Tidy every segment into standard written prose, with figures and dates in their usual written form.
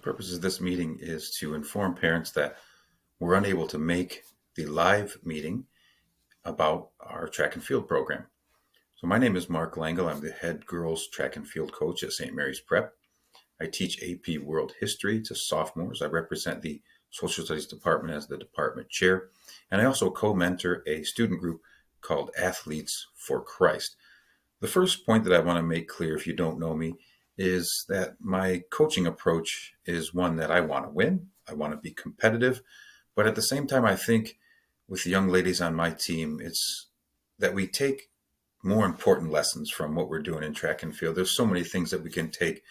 purpose of this meeting is to inform parents that we're unable to make the live meeting about our track and field program. So my name is Mark Langle. I'm the head girls track and field coach at St. Mary's Prep. I teach AP World History to sophomores. I represent the Social Studies Department as the department chair. And I also co-mentor a student group called Athletes for Christ. The first point that I want to make clear, if you don't know me, is that my coaching approach is one that I want to win. I want to be competitive. But at the same time, I think with the young ladies on my team, it's that we take more important lessons from what we're doing in track and field. There's so many things that we can take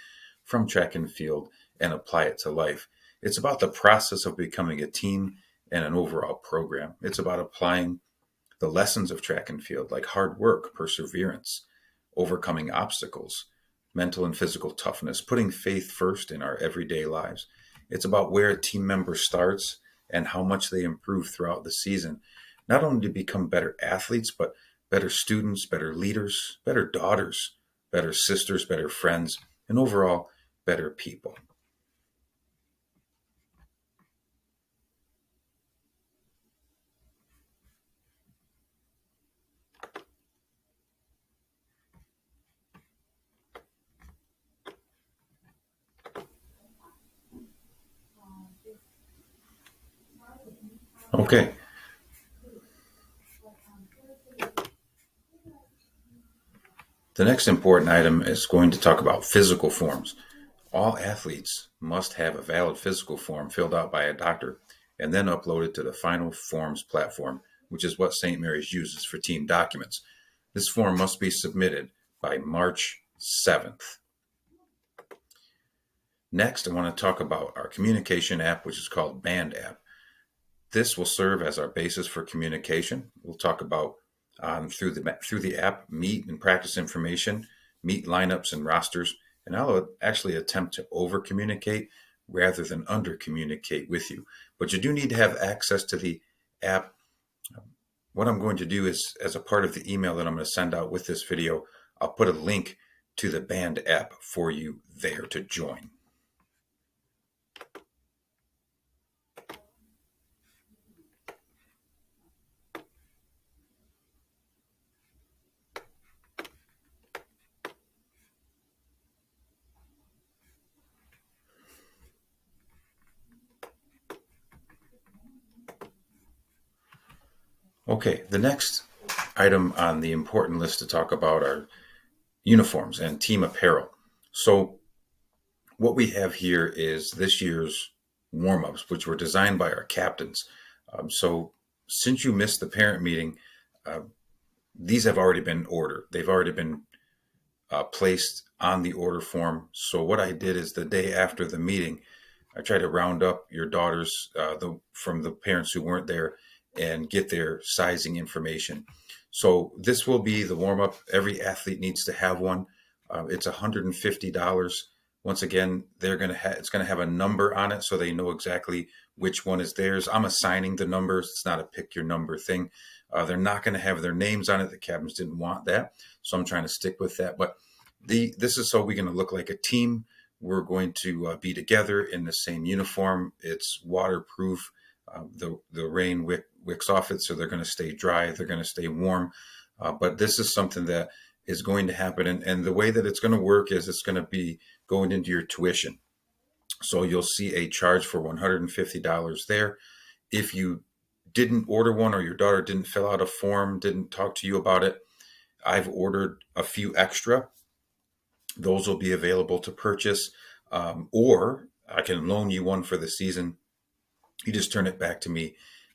from track and field and apply it to life. It's about the process of becoming a team and an overall program. It's about applying the lessons of track and field, like hard work, perseverance, overcoming obstacles, mental and physical toughness, putting faith first in our everyday lives. It's about where a team member starts and how much they improve throughout the season, not only to become better athletes, but better students, better leaders, better daughters, better sisters, better friends, and overall, better people. Okay. The next important item is going to talk about physical forms. All athletes must have a valid physical form filled out by a doctor and then uploaded to the Final Forms platform, which is what St. Mary's uses for team documents. This form must be submitted by March 7th. Next, I want to talk about our communication app, which is called Band app. This will serve as our basis for communication. We'll talk about through the app, meet and practice information, meet lineups and rosters, and I'll actually attempt to over communicate rather than under communicate with you. But you do need to have access to the app. What I'm going to do is, as a part of the email that I'm going to send out with this video, I'll put a link to the Band app for you there to join. Okay, the next item on the important list to talk about are uniforms and team apparel. So what we have here is this year's warm-ups, which were designed by our captains. So since you missed the parent meeting, these have already been ordered. They've already been placed on the order form. So what I did is the day after the meeting, I tried to round up your daughters from the parents who weren't there and get their sizing information. So this will be the warm-up. Every athlete needs to have one. It's $150. Once again, it's going to have a number on it so they know exactly which one is theirs. I'm assigning the numbers. It's not a pick your number thing. They're not going to have their names on it. The captains didn't want that, so I'm trying to stick with that. But this is so we're going to look like a team. We're going to be together in the same uniform. It's waterproof. The rain wicks off it, so they're going to stay dry. They're going to stay warm. But this is something that is going to happen. And the way that it's going to work is it's going to be going into your tuition. So you'll see a charge for $150 there. If you didn't order one or your daughter didn't fill out a form, didn't talk to you about it, I've ordered a few extra. Those will be available to purchase, or I can loan you one for the season. You just turn it back to me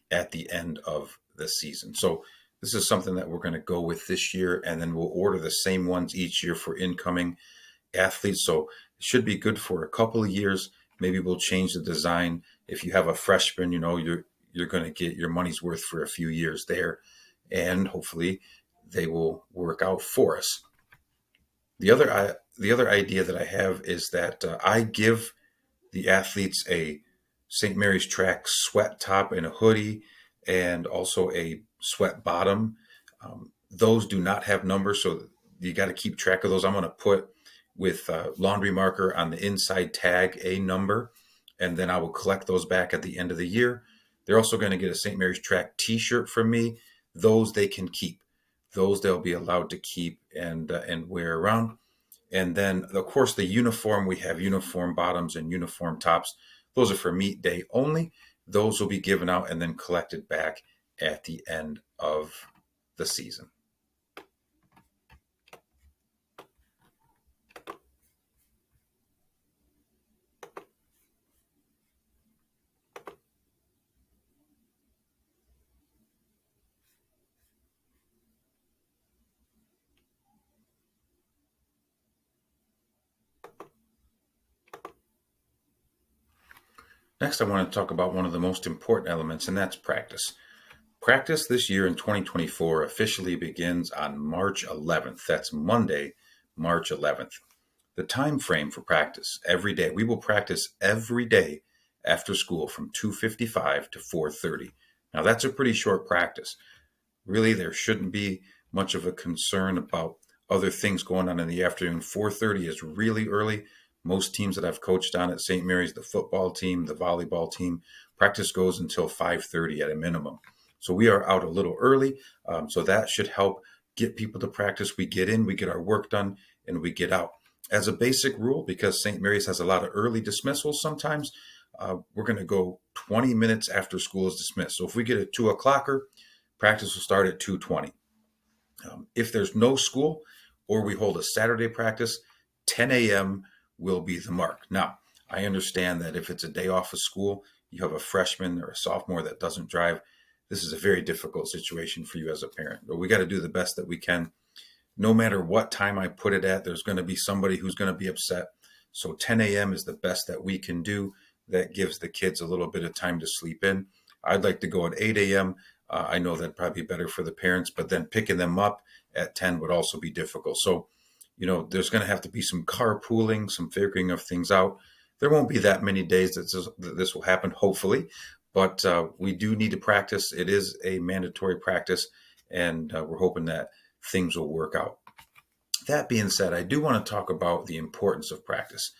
at the end of the season. So this is something that we're going to go with this year, and then we'll order the same ones each year for incoming athletes. So it should be good for a couple of years. Maybe we'll change the design. If you have a freshman, you're going to get your money's worth for a few years there, and hopefully they will work out for us. The other idea that I have is that I give the athletes a St. Mary's Track sweat top and a hoodie, and also a sweat bottom. Those do not have numbers, so you got to keep track of those. I'm going to put with laundry marker on the inside tag a number, and then I will collect those back at the end of the year. They're also going to get a St. Mary's Track T-shirt from me. Those they can keep. Those they'll be allowed to keep and wear around. And then, of course, the uniform, we have uniform bottoms and uniform tops. Those are for meet day only. Those will be given out and then collected back at the end of the season. Next, I want to talk about one of the most important elements, and that's practice. Practice this year in 2024 officially begins on March 11th. That's Monday, March 11th. The time frame for practice every day. We will practice every day after school from 2:55 to 4:30. Now that's a pretty short practice. Really, there shouldn't be much of a concern about other things going on in the afternoon. 4:30 is really early. Most teams that I've coached on at St. Mary's, the football team, the volleyball team, practice goes until 5:30 at a minimum. So we are out a little early. So that should help get people to practice. We get in, we get our work done, and we get out. As a basic rule, because St. Mary's has a lot of early dismissals sometimes, we're going to go 20 minutes after school is dismissed. So if we get a 2 o'clocker, practice will start at 2:20. If there's no school or we hold a Saturday practice, 10 a.m. will be the mark. Now, I understand that if it's a day off of school, you have a freshman or a sophomore that doesn't drive. This is a very difficult situation for you as a parent, but we got to do the best that we can. No matter what time I put it at, there's going to be somebody who's going to be upset. So 10 a.m. is the best that we can do. That gives the kids a little bit of time to sleep in. I'd like to go at 8 a.m. I know that'd probably be better for the parents, but then picking them up at 10 would also be difficult. So, there's going to have to be some carpooling, some figuring of things out. There won't be that many days that this will happen, hopefully, but we do need to practice. It is a mandatory practice, and we're hoping that things will work out. That being said, I do want to talk about the importance of practice.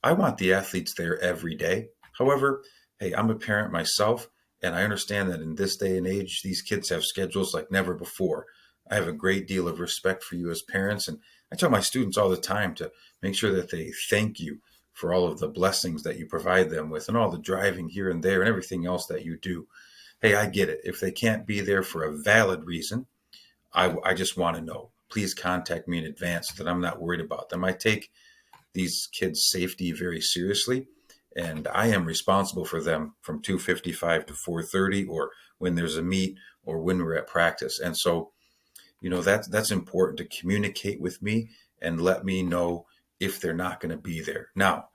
I want the athletes there every day. However, hey, I'm a parent myself, and I understand that in this day and age, these kids have schedules like never before. I have a great deal of respect for you as parents, and I tell my students all the time to make sure that they thank you for all of the blessings that you provide them with and all the driving here and there and everything else that you do. Hey, I get it. If they can't be there for a valid reason, I just want to know. Please contact me in advance so that I'm not worried about them. I take these kids' safety very seriously, and I am responsible for them from 2:55 to 4:30, or when there's a meet, or when we're at practice. And so, that's important to communicate with me and let me know if they're not going to be there. Now,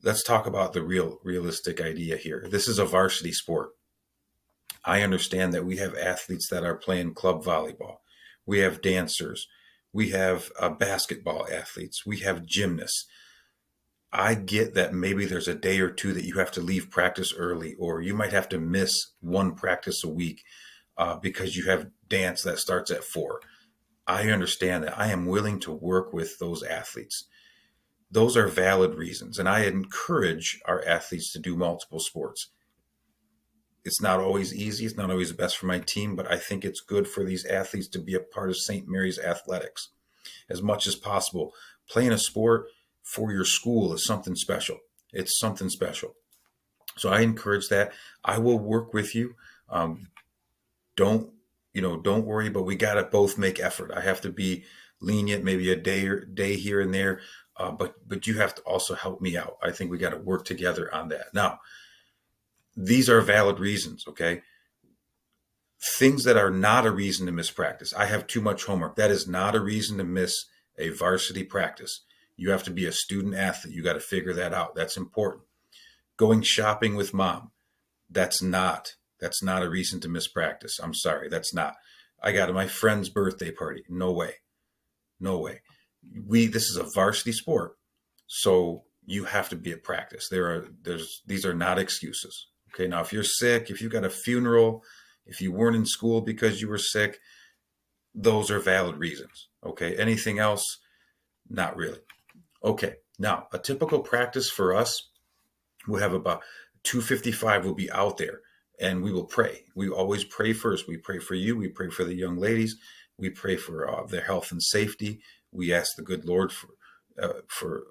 let's talk about the realistic idea here. This is a varsity sport. I understand that we have athletes that are playing club volleyball. We have dancers. We have basketball athletes. We have gymnasts. I get that maybe there's a day or two that you have to leave practice early, or you might have to miss one practice a week because you have dance that starts at 4. I understand that. I am willing to work with those athletes. Those are valid reasons, and I encourage our athletes to do multiple sports. It's not always easy. It's not always the best for my team, but I think it's good for these athletes to be a part of St. Mary's athletics as much as possible. Playing a sport for your school is something special. It's something special. So I encourage that. I will work with you. Don't worry, but we got to both make effort. I have to be lenient, maybe a day here and there, but you have to also help me out. I think we got to work together on that. Now, these are valid reasons, okay? Things that are not a reason to miss practice. I have too much homework. That is not a reason to miss a varsity practice. You have to be a student athlete. You got to figure that out. That's important. Going shopping with mom. That's not a reason to miss practice. I'm sorry. That's not. I got my friend's birthday party. No way. No way. This is a varsity sport. So you have to be at practice. These are not excuses. Okay. Now, if you're sick, if you got a funeral, if you weren't in school because you were sick, those are valid reasons. Okay. Anything else? Not really. Okay. Now, a typical practice for us, We'll have about 255 will be out there, and we will pray. We always pray first. We pray for you. We pray for the young ladies. We pray for their health and safety. We ask the good Lord uh, for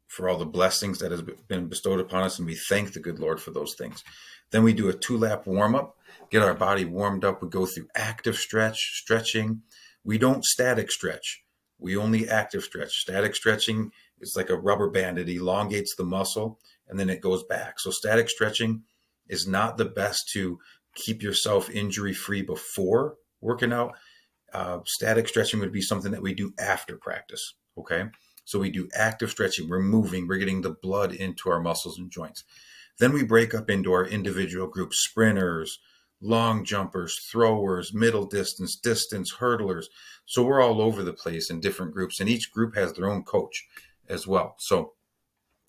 for all the blessings that has been bestowed upon us, and we thank the good Lord for those things. Then we do a 2-lap warm up, get our body warmed up. We go through active stretching. We don't static stretch. We only active stretch. Static stretching is like a rubber band. It elongates the muscle and then it goes back. So static stretching is not the best to keep yourself injury free before working out. Static stretching would be something that we do after practice. Okay. So we do active stretching. We're moving, we're getting the blood into our muscles and joints. Then we break up into our individual groups: sprinters, long jumpers, throwers, middle distance, hurdlers. So we're all over the place in different groups, and each group has their own coach as well. So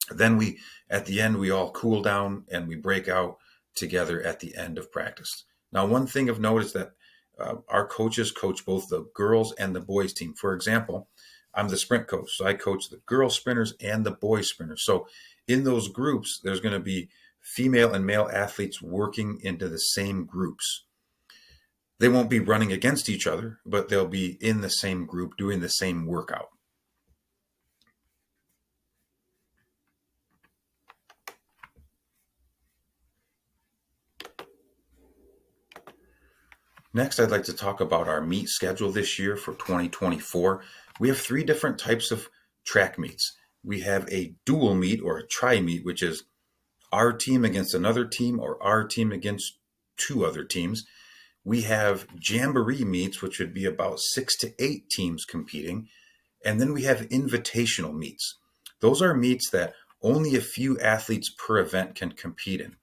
then at the end, we all cool down and we break out together at the end of practice. Now, one thing of note is that our coaches coach both the girls and the boys team. For example, I'm the sprint coach, so I coach the girl sprinters and the boy sprinters. So in those groups, there's going to be female and male athletes working into the same groups. They won't be running against each other, but they'll be in the same group doing the same workout. Next, I'd like to talk about our meet schedule this year for 2024. We have 3 different types of track meets. We have a dual meet or a tri meet, which is our team against another team or our team against 2 other teams. We have jamboree meets, which would be about 6 to 8 teams competing. And then we have invitational meets. Those are meets that only a few athletes per event can compete in.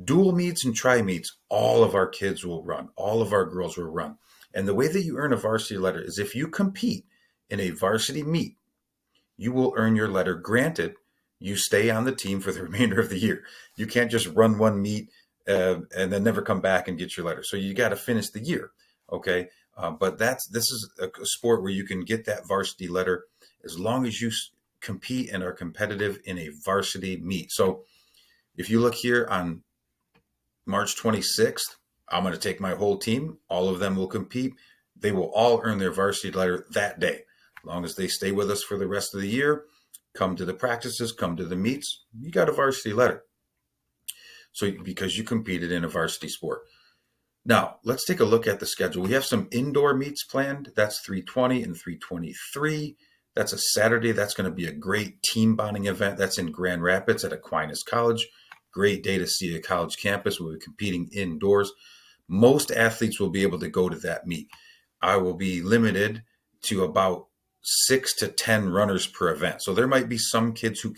Dual meets and tri meets, all of our kids will run, all of our girls will run. And the way that you earn a varsity letter is if you compete in a varsity meet, you will earn your letter. Granted, you stay on the team for the remainder of the year. You can't just run one meet and then never come back and get your letter. So you got to finish the year, okay? But this is a sport where you can get that varsity letter as long as you compete and are competitive in a varsity meet. So if you look here on March 26th, I'm going to take my whole team. All of them will compete. They will all earn their varsity letter that day. As long as they stay with us for the rest of the year, come to the practices, come to the meets, you got a varsity letter. So because you competed in a varsity sport. Now, let's take a look at the schedule. We have some indoor meets planned. That's 320 and 323. That's a Saturday. That's going to be a great team bonding event. That's in Grand Rapids at Aquinas College. Great day to see a college campus. We'll be competing indoors. Most athletes will be able to go to that meet. I will be limited to about 6 to 10 runners per event. So there might be some kids who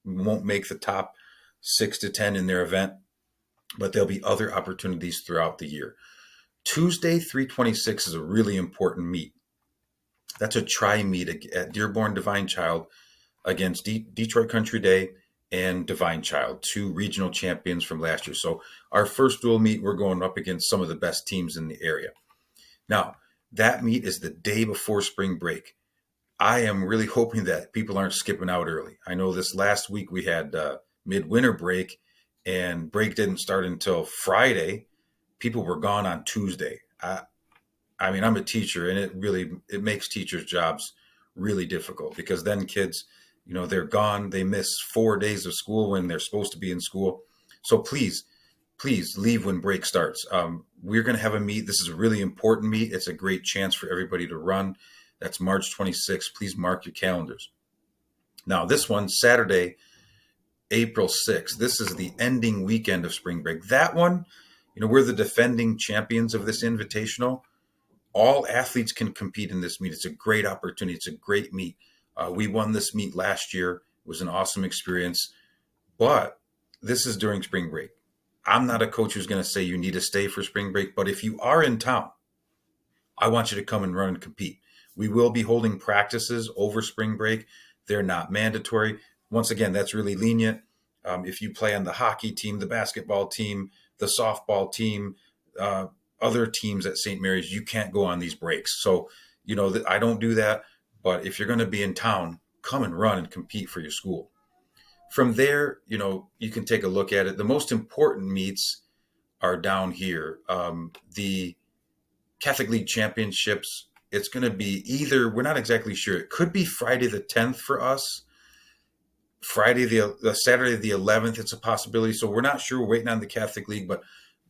won't make the top 6 to 10 in their event, but there'll be other opportunities throughout the year. Tuesday, 326 is a really important meet. That's a tri meet at Dearborn Divine Child against Detroit Country Day and Divine Child, 2 regional champions from last year. So our first dual meet, we're going up against some of the best teams in the area. Now, that meet is the day before spring break. I am really hoping that people aren't skipping out early. I know this last week we had midwinter break, and break didn't start until Friday. People were gone on Tuesday. I mean, I'm a teacher, and it makes teachers' jobs really difficult because then kids, they're gone. They miss 4 days of school when they're supposed to be in school. So please leave when break starts. We're going to have a meet. This is a really important meet. It's a great chance for everybody to run. That's March 26th. Please mark your calendars. Now, this one, Saturday, April 6th. This is the ending weekend of spring break. That one, we're the defending champions of this invitational. All athletes can compete in this meet. It's a great opportunity. It's a great meet. We won this meet last year. It was an awesome experience. But this is during spring break. I'm not a coach who's going to say you need to stay for spring break. But if you are in town, I want you to come and run and compete. We will be holding practices over spring break. They're not mandatory. Once again, that's really lenient. If you play on the hockey team, the basketball team, the softball team, other teams at St. Mary's, you can't go on these breaks. So, I don't do that. But if you're going to be in town, come and run and compete for your school. From there, you can take a look at it. The most important meets are down here. The Catholic League Championships, it's going to be either, we're not exactly sure. It could be Friday the 10th for us. Saturday the 11th, it's a possibility. So we're not sure. We're waiting on the Catholic League, but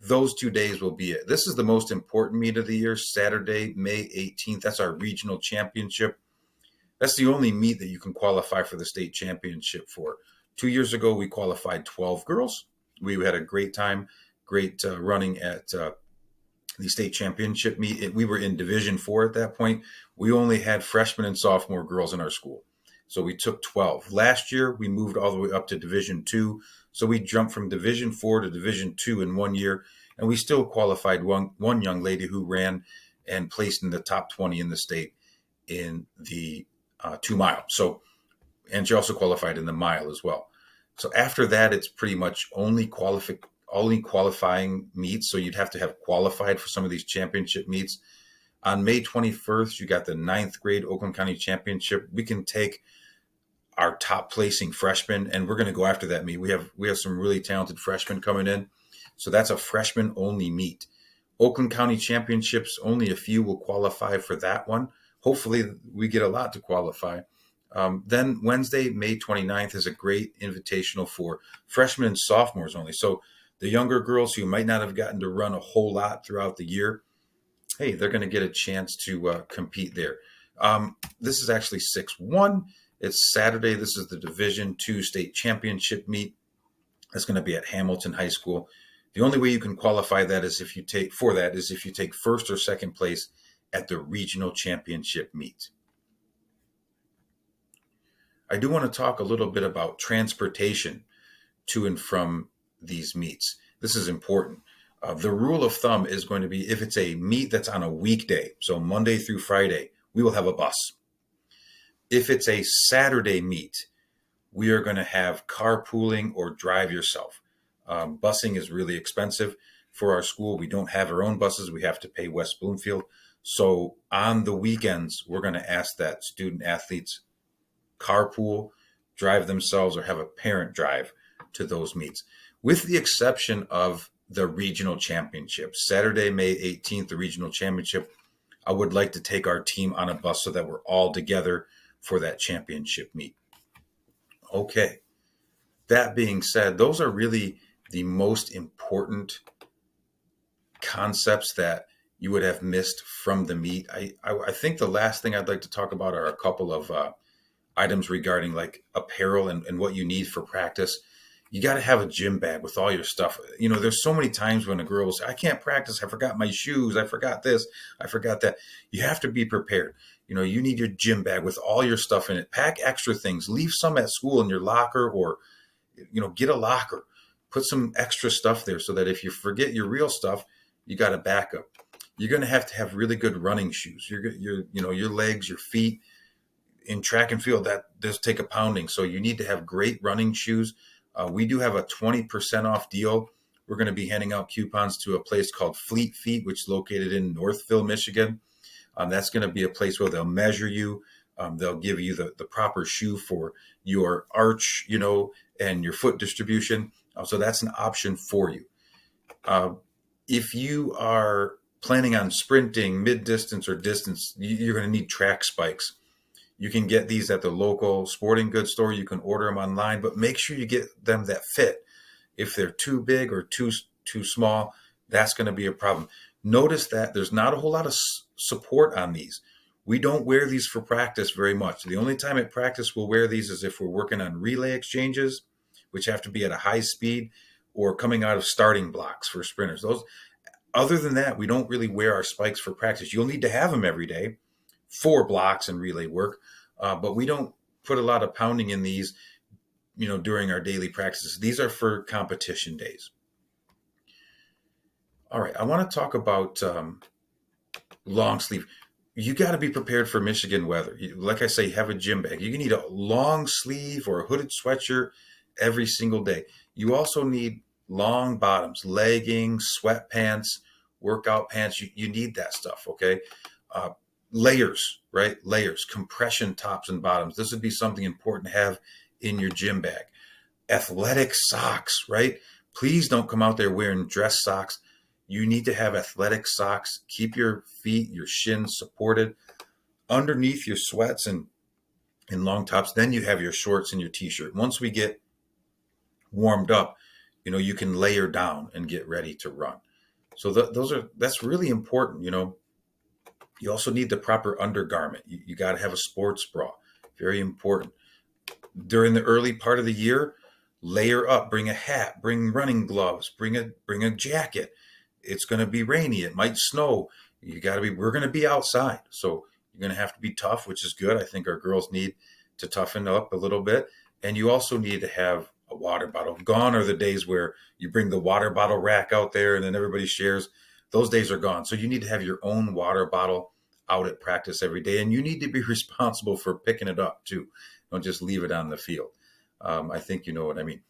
those 2 days will be it. This is the most important meet of the year, Saturday, May 18th. That's our regional championship. That's the only meet that you can qualify for the state championship for. 2 years ago, we qualified 12 girls. We had a great time, great running at the state championship meet. We were in Division 4 at that point. We only had freshman and sophomore girls in our school. So we took 12. Last year, we moved all the way up to Division 2. So we jumped from Division 4 to Division 2 in 1 year. And we still qualified one young lady who ran and placed in the top 20 in the state in the 2 mile. So, and she also qualified in the mile as well. So after that, it's pretty much only qualifying meets. So you'd have to have qualified for some of these championship meets. On May 21st, you got the 9th grade Oakland County Championship. We can take our top placing freshmen, and we're going to go after that meet. We have some really talented freshmen coming in. So that's a freshman only meet. Oakland County Championships, only a few will qualify for that one. Hopefully we get a lot to qualify. Then Wednesday, May 29th is a great invitational for freshmen and sophomores only. So the younger girls who might not have gotten to run a whole lot throughout the year, hey, they're going to get a chance to compete there. This is actually 6-1. It's Saturday. This is the Division II state championship meet. That's going to be at Hamilton High School. The only way you can qualify that is if you take first or second place at the regional championship meet. I do want to talk a little bit about transportation to and from these meets. This is important. The rule of thumb is going to be if it's a meet that's on a weekday, so Monday through Friday, we will have a bus. If it's a Saturday meet, we are going to have carpooling or drive yourself. Busing is really expensive for our school. We don't have our own buses. We have to pay West Bloomfield. So on the weekends, we're going to ask that student athletes carpool, drive themselves, or have a parent drive to those meets, with the exception of the regional championship. Saturday, May 18th, the regional championship, I would like to take our team on a bus so that we're all together for that championship meet. Okay. That being said, those are really the most important concepts that you would have missed from the meet. I think the last thing I'd like to talk about are a couple of items regarding like apparel and what you need for practice. You got to have a gym bag with all your stuff. There's so many times when a girl will say, I can't practice. I forgot my shoes. I forgot this. I forgot that. You have to be prepared. You need your gym bag with all your stuff in it. Pack extra things. Leave some at school in your locker, or, get a locker. Put some extra stuff there so that if you forget your real stuff, you got a backup. You're going to have really good running shoes. Your legs, your feet. In track and field, that does take a pounding. So you need to have great running shoes. We do have a 20% off deal. We're going to be handing out coupons to a place called Fleet Feet, which is located in Northville, Michigan. That's going to be a place where they'll measure you. They'll give you the proper shoe for your arch, and your foot distribution. So that's an option for you. If you are planning on sprinting, mid-distance, or distance, you're going to need track spikes. You can get these at the local sporting goods store. You can order them online, but make sure you get them that fit. If they're too big or too small, that's going to be a problem. Notice that there's not a whole lot of support on these. We don't wear these for practice very much. The only time at practice we'll wear these is if we're working on relay exchanges, which have to be at a high speed, or coming out of starting blocks for sprinters. Other than that, we don't really wear our spikes for practice. You'll need to have them every day for blocks and relay work, but we don't put a lot of pounding in these, during our daily practices. These are for competition days. All right, I want to talk about long sleeve. You got to be prepared for Michigan weather. Like I say, have a gym bag. You need a long sleeve or a hooded sweatshirt every single day. You also need long bottoms, leggings, sweatpants, workout pants. You need that stuff, okay? Layers, right? Layers, compression tops and bottoms. This would be something important to have in your gym bag. Athletic socks, right? Please don't come out there wearing dress socks. You need to have athletic socks. Keep your feet, your shins supported underneath your sweats and long tops. Then you have your shorts and your t-shirt. Once we get warmed up, you can layer down and get ready to run. So that's really important. You also need the proper undergarment. You got to have a sports bra. Very important. During the early part of the year, layer up, bring a hat, bring running gloves, bring a jacket. It's going to be rainy. It might snow. We're going to be outside. So you're going to have to be tough, which is good. I think our girls need to toughen up a little bit. And you also need to have a water bottle. Gone are the days where you bring the water bottle rack out there and then everybody shares. Those days are gone. So you need to have your own water bottle out at practice every day. And you need to be responsible for picking it up too. Don't just leave it on the field. I think you know what I mean.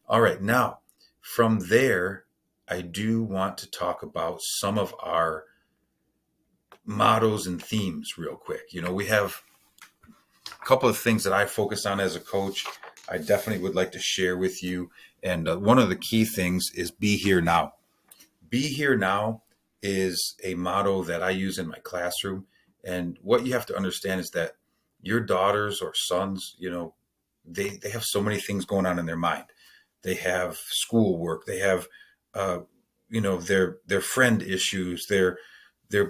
All right. Now, from there, I do want to talk about some of our mottos and themes real quick. We have a couple of things that I focus on as a coach. I definitely would like to share with you. And one of the key things is be here now. Be here now is a motto that I use in my classroom. And what you have to understand is that your daughters or sons, they have so many things going on in their mind. They have schoolwork. They have, their friend issues, their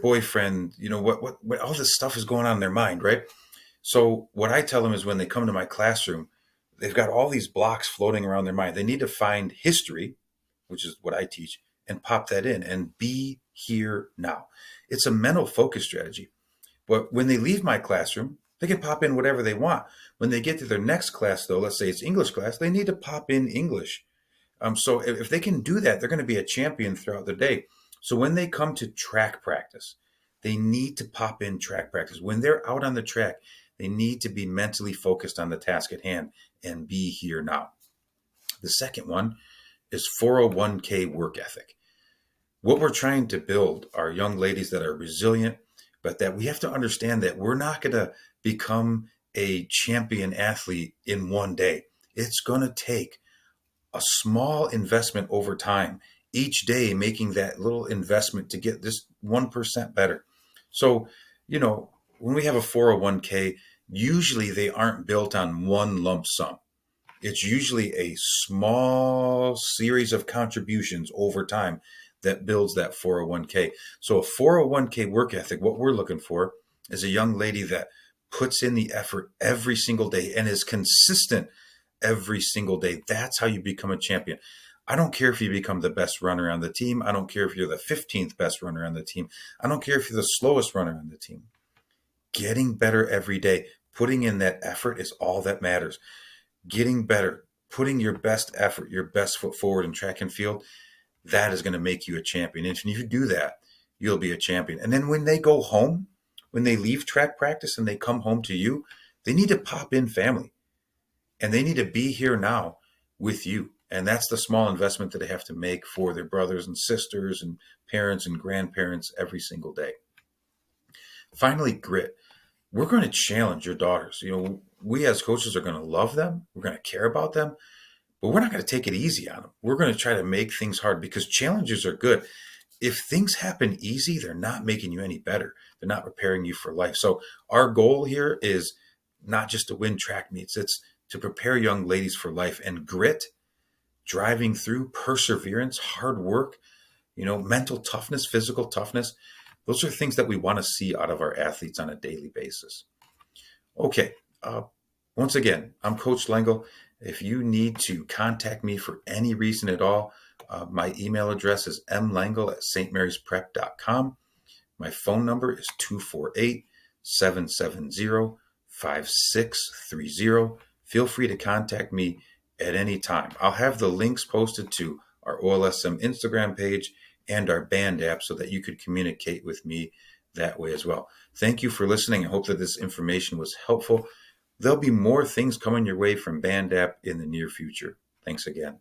boyfriend, what all this stuff is going on in their mind, right? So what I tell them is when they come to my classroom, they've got all these blocks floating around their mind. They need to find history, which is what I teach, and pop that in and be here now. It's a mental focus strategy. But when they leave my classroom, they can pop in whatever they want. When they get to their next class, though, let's say it's English class, they need to pop in English. So if they can do that, they're going to be a champion throughout the day. So when they come to track practice, they need to pop in track practice. When they're out on the track, they need to be mentally focused on the task at hand and be here now. The second one is 401k work ethic. What we're trying to build are young ladies that are resilient, but that we have to understand that we're not going to become a champion athlete in one day. It's going to take a small investment over time, each day making that little investment to get this 1% better. So, when we have a 401k, usually they aren't built on one lump sum. It's usually a small series of contributions over time that builds that 401k. So a 401k work ethic, what we're looking for is a young lady that puts in the effort every single day and is consistent every single day. That's how you become a champion. I don't care if you become the best runner on the team. I don't care if you're the 15th best runner on the team. I don't care if you're the slowest runner on the team. Getting better every day, putting in that effort is all that matters. Getting better, putting your best effort, your best foot forward in track and field, that is going to make you a champion. And if you do that, you'll be a champion. And then when they go home, when they leave track practice and they come home to you, they need to pop in family. And they need to be here now with you. And that's the small investment that they have to make for their brothers and sisters and parents and grandparents every single day. Finally, grit. We're going to challenge your daughters. We as coaches are going to love them. We're going to care about them, but we're not going to take it easy on them. We're going to try to make things hard because challenges are good. If things happen easy, they're not making you any better. They're not preparing you for life. So our goal here is not just to win track meets. It's to prepare young ladies for life. And grit, driving through, perseverance, hard work, mental toughness, physical toughness, those are things that we want to see out of our athletes on a daily basis. Okay. Once again, I'm Coach Lengel. If you need to contact me for any reason at all, my email address is mlengel@stmarysprep.com. My phone number is 248-770-5630. Feel free to contact me at any time. I'll have the links posted to our OLSM Instagram page and our Band app so that you could communicate with me that way as well. Thank you for listening. I hope that this information was helpful. There'll be more things coming your way from Band app in the near future. Thanks again.